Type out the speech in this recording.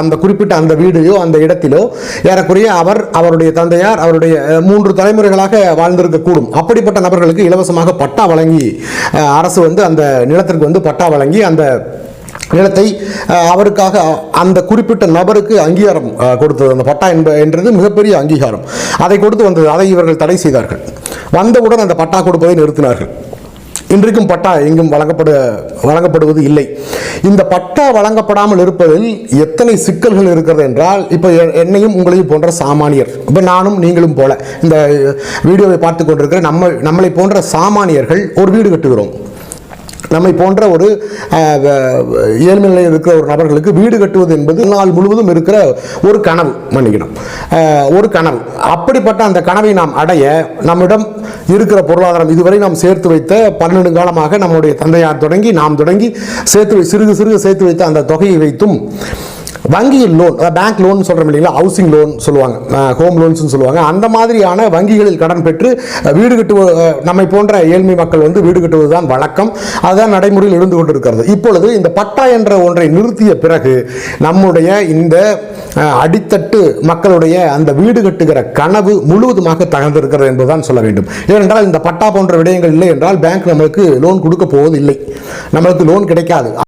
அந்த குறிப்பிட்ட அந்த வீடையோ அந்த இடத்திலோ ஏறக்குறைய அவருடைய தந்தையார் அவருடைய 3 தலைமுறைகளாக வாழ்ந்திருக்கக்கூடும். அப்படிப்பட்ட நபர்களுக்கு இலவசமாக பட்டா வழங்கி அரசு அந்த நிலத்திற்கு பட்டா வழங்கி அந்த நிலத்தை அவருக்காக அந்த குறிப்பிட்ட நபருக்கு அங்கீகாரம் கொடுத்தது. அந்த பட்டா என்றது மிகப்பெரிய அங்கீகாரம். அதை கொடுத்து வந்தது. அதை இவர்கள் தடை செய்தார்கள். வந்தவுடன் அந்த பட்டா கொடுப்பதை நிறுத்தினார்கள். இன்றைக்கும் பட்டா எங்கும் வழங்கப்படுவது இல்லை. இந்த பட்டா வழங்கப்படாமல் இருப்பதில் எத்தனை சிக்கல்கள் இருக்கிறது என்றால், இப்போ என்னையும் உங்களையும் போன்ற சாமானியர், இப்போ நானும் நீங்களும் போல இந்த வீடியோவை பார்த்து கொண்டிருக்கிற நம்மளை போன்ற சாமானியர்கள் ஒரு வீடு கட்டுகிறோம். நம்மை போன்ற ஒரு ஏழ்மை நிலையில் இருக்கிற ஒரு நபர்களுக்கு வீடு கட்டுவது என்பது நாள் முழுவதும் இருக்கிற ஒரு கனவு, மன்னிக்கணும், ஒரு கனவு. அப்படிப்பட்ட அந்த கனவை நாம் அடைய நம்மிடம் இருக்கிற பொருளாதாரம் இதுவரை நாம் சேர்த்து வைத்த 12 காலமாக நம்முடைய தந்தையார் தொடங்கி நாம் தொடங்கி சிறுகு சேர்த்து வைத்த அந்த தொகையை வைத்தும் வங்கியில் லோன், பேங்க் லோன் சொல்கிறோம் இல்லைங்களா, ஹவுசிங் லோன் சொல்லுவாங்க, ஹோம் லோன்ஸ்னு சொல்லுவாங்க, அந்த மாதிரியான வங்கிகளில் கடன் பெற்று வீடு நம்மை போன்ற ஏழ்மை மக்கள் வீடு கட்டுவது தான் வழக்கம். அதுதான் நடைமுறையில் இருந்து கொண்டிருக்கிறது. இப்பொழுது இந்த பட்டா என்ற ஒன்றை நிறுத்திய பிறகு நம்முடைய இந்த அடித்தட்டு மக்களுடைய அந்த வீடு கட்டுகிற கனவு முழுவதுமாக தகர்ந்திருக்கிறது என்பதுதான் சொல்ல வேண்டும். ஏனென்றால் இந்த பட்டா போன்ற விடயங்கள் இல்லை என்றால் பேங்க் நம்மளுக்கு லோன் கொடுக்க போவதில்லை, நம்மளுக்கு லோன் கிடைக்காது.